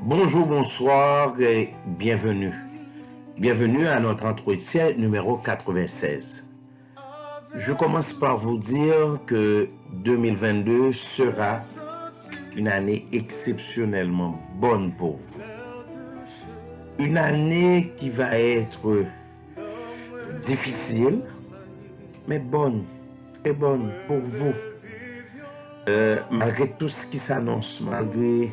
Bonjour, bonsoir et bienvenue. Bienvenue à notre entretien numéro 96. Je commence par vous dire que 2022 sera une année exceptionnellement bonne pour vous. Une année qui va être difficile, mais bonne, très bonne pour vous. Malgré tout ce qui s'annonce, malgré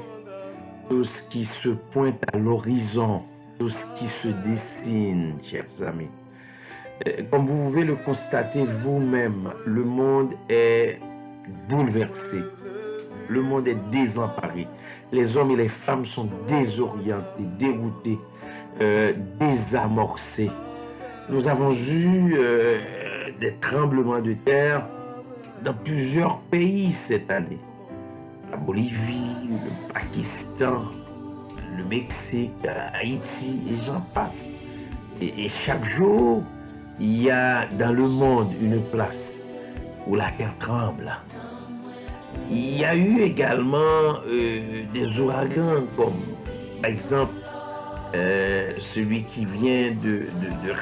tout ce qui se pointe à l'horizon, tout ce qui se dessine, chers amis. Comme vous pouvez le constater vous-même, le monde est bouleversé. Le monde est désemparé. Les hommes et les femmes sont désorientés, déroutés, désamorcés. Nous avons eu des tremblements de terre dans plusieurs pays cette année. La Bolivie, le Pakistan, le Mexique, Haïti, et j'en passe. Et chaque jour, il y a dans le monde une place où la terre tremble. Il y a eu également des ouragans, comme par exemple celui qui vient de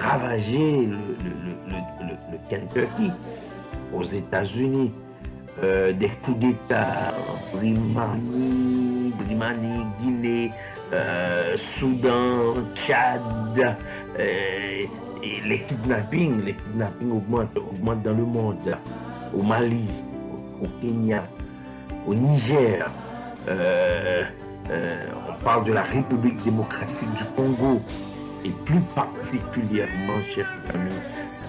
ravager le Kentucky aux États-Unis. Des coups d'État, Brimani, Guinée, Soudan, Tchad, et les kidnappings augmentent dans le monde, au Mali, au Kenya, au Niger, on parle de la République démocratique du Congo, et plus particulièrement, chers amis,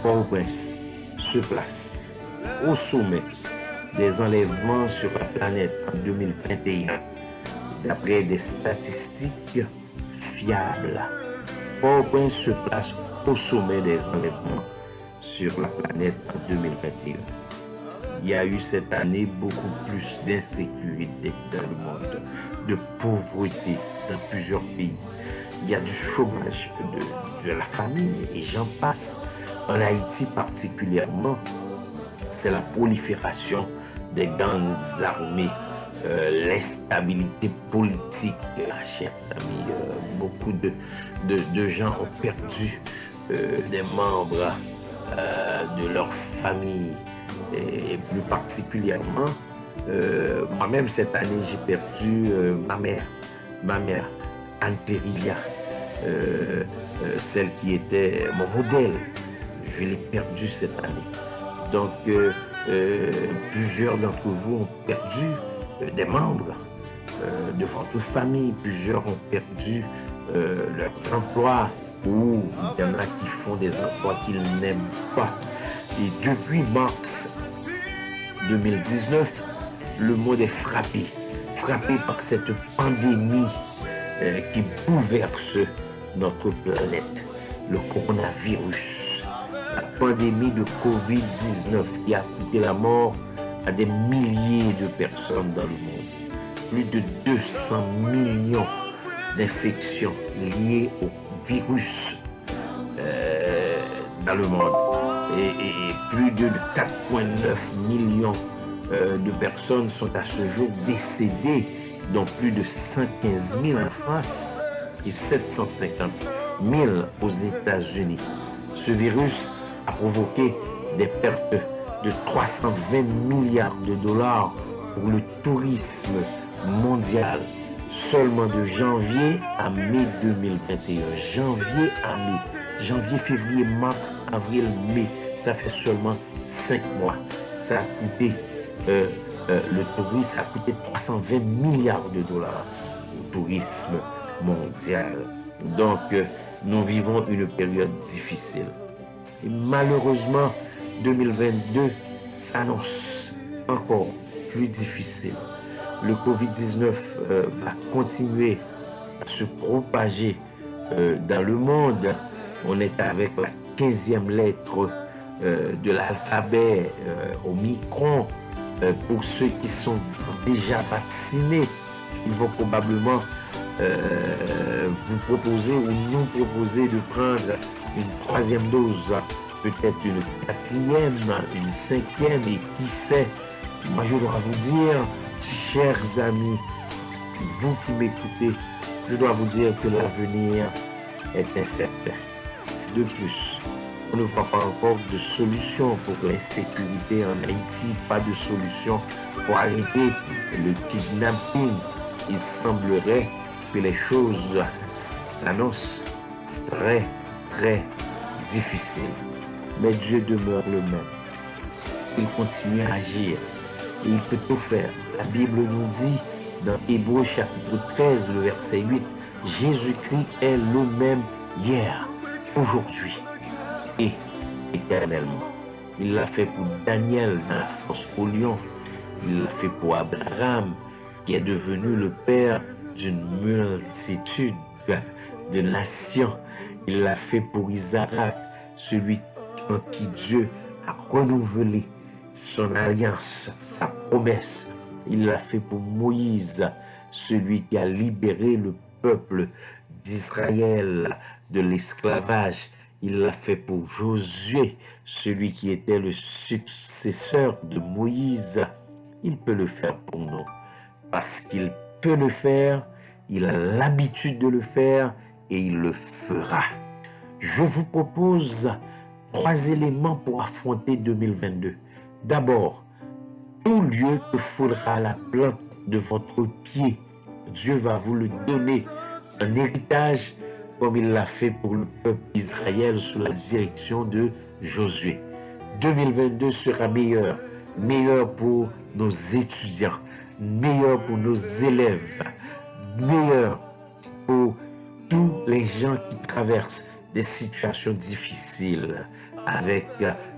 Port-au-Prince se place au sommet des enlèvements sur la planète en 2021, d'après des statistiques fiables. Port-au-Prince se place au sommet des enlèvements sur la planète en 2021. Il y a eu cette année beaucoup plus d'insécurité dans le monde, de pauvreté dans plusieurs pays. Il y a du chômage, de la famine, et j'en passe. En Haïti particulièrement, c'est la prolifération des gangs armés, l'instabilité politique, chers amis. Beaucoup de gens ont perdu des membres de leur famille, et plus particulièrement, moi-même cette année j'ai perdu ma mère, Anne Perilla, celle qui était mon modèle. Je l'ai perdue cette année. Donc, plusieurs d'entre vous ont perdu des membres de votre famille. Plusieurs ont perdu leurs emplois, ou il y en a qui font des emplois qu'ils n'aiment pas. Et depuis mars 2019, le monde est frappé par cette pandémie qui bouleverse notre planète, le coronavirus. La pandémie de Covid-19 qui a coûté la mort à des milliers de personnes dans le monde. Plus de 200 millions d'infections liées au virus dans le monde. Et plus de 4,9 millions de personnes sont à ce jour décédées, dont plus de 115 000 en France et 750 000 aux États-Unis. Ce virus a provoqué des pertes de 320 milliards de dollars pour le tourisme mondial, seulement de janvier à mai 2021. Janvier, février, mars, avril, mai, ça fait seulement 5 mois. Ça a coûté, le tourisme a coûté 320 milliards de dollars au tourisme mondial. Donc, nous vivons une période difficile. Et malheureusement, 2022 s'annonce encore plus difficile. Le Covid-19 va continuer à se propager dans le monde. On est avec la 15e lettre de l'alphabet Omicron. Pour ceux qui sont déjà vaccinés, ils vont probablement vous proposer ou nous proposer de prendre une 3e dose, peut-être une 4e, une 5e, et qui sait. Moi je dois vous dire, chers amis, vous qui m'écoutez, je dois vous dire que l'avenir est incertain. De plus, on ne voit pas encore de solution pour l'insécurité en Haïti, pas de solution pour arrêter le kidnapping. Il semblerait que les choses s'annoncent très, très difficiles. Mais Dieu demeure le même. Il continue à agir et il peut tout faire. La Bible nous dit dans Hébreux chapitre 13, le verset 8, Jésus-Christ est le même hier, aujourd'hui et éternellement. Il l'a fait pour Daniel dans la fosse au lion. Il l'a fait pour Abraham, qui est devenu le père d'une multitude de nations. Il l'a fait pour Isaac, celui en qui Dieu a renouvelé son alliance, sa promesse. Il l'a fait pour Moïse, celui qui a libéré le peuple d'Israël de l'esclavage. Il l'a fait pour Josué, celui qui était le successeur de Moïse. Il peut le faire pour nous. Parce qu'il peut le faire, il a l'habitude de le faire et il le fera. Je vous propose 3 éléments pour affronter 2022. D'abord, tout lieu que foulera la plante de votre pied, Dieu va vous le donner en héritage comme il l'a fait pour le peuple d'Israël sous la direction de Josué. 2022 sera meilleur, meilleur pour nos étudiants, meilleur pour nos élèves, meilleur pour tous les gens qui traversent des situations difficiles avec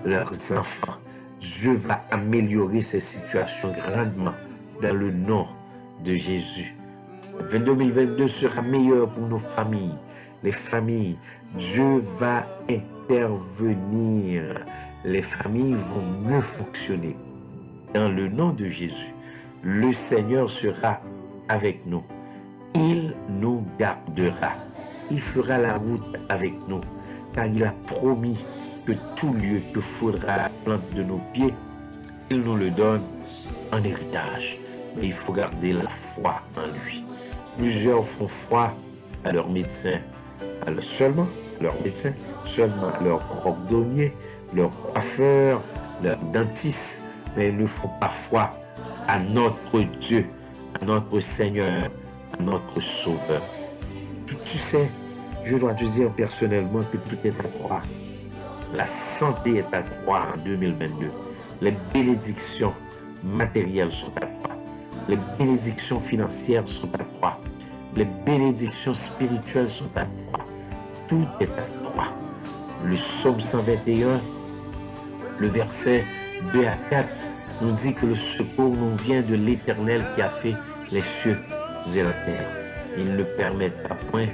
leurs enfants. Dieu va améliorer ces situations grandement dans le nom de Jésus. 2022 sera meilleur pour nos familles. Les familles, Dieu va intervenir. Les familles vont mieux fonctionner. Dans le nom de Jésus, le Seigneur sera avec nous. Il nous gardera. Il fera la route avec nous, car il a promis que tout lieu que foulera la plante de nos pieds, il nous le donne en héritage. Mais il faut garder la foi en lui. Plusieurs font foi à leur médecin, seulement à leur médecin, seulement à leur cordonnier, leur coiffeur, leur dentiste, mais ils ne font pas foi à notre Dieu, à notre Seigneur, à notre Sauveur. Tu sais, je dois te dire personnellement que tout est à croire. La santé est à croire en 2022. Les bénédictions matérielles sont à croire. Les bénédictions financières sont à croire. Les bénédictions spirituelles sont à croire. Tout est à croire. Le psaume 121, le verset 2 à 4, nous dit que le secours nous vient de l'Éternel qui a fait les cieux et la terre. Il ne permettra point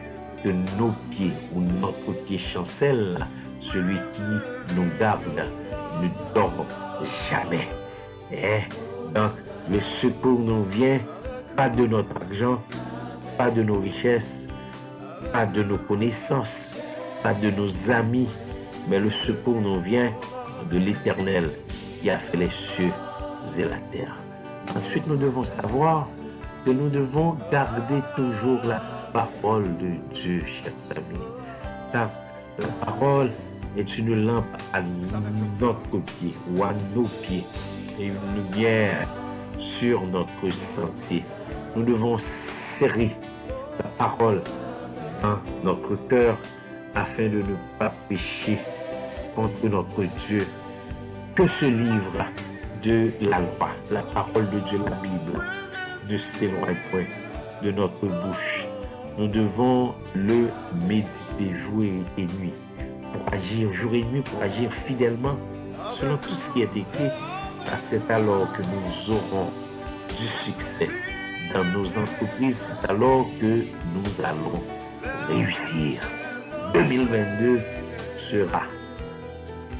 que nos pieds ou notre pied chancelle. Celui qui nous garde ne dort jamais. Et donc, le secours nous vient pas de notre argent, pas de nos richesses, pas de nos connaissances, pas de nos amis, mais le secours nous vient de l'Éternel qui a fait les cieux et la terre. Ensuite, nous devons savoir que nous devons garder toujours la parole de Dieu, chers amis. Car la parole est une lampe à notre pied ou à nos pieds et une lumière sur notre sentier. Nous devons serrer la parole dans notre cœur afin de ne pas pécher contre notre Dieu. Que ce livre de la loi, la parole de Dieu, la Bible, ne s'éloigne point de notre bouche. Nous devons le méditer jour et nuit pour agir jour et nuit, pour agir fidèlement selon tout ce qui est écrit. Car c'est alors que nous aurons du succès dans nos entreprises, c'est alors que nous allons réussir. 2022 sera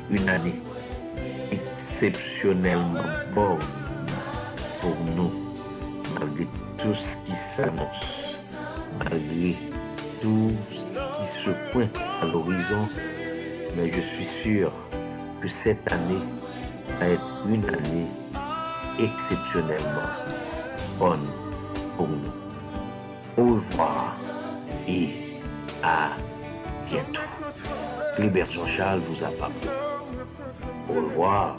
une année exceptionnellement bonne pour nous, malgré tout ce qui s'annonce, malgré tout ce qui se pointe à l'horizon. Mais je suis sûr que cette année va être une année exceptionnellement bonne pour nous. Au revoir et à bientôt. Clébert Jean-Charles vous a parlé. Au revoir.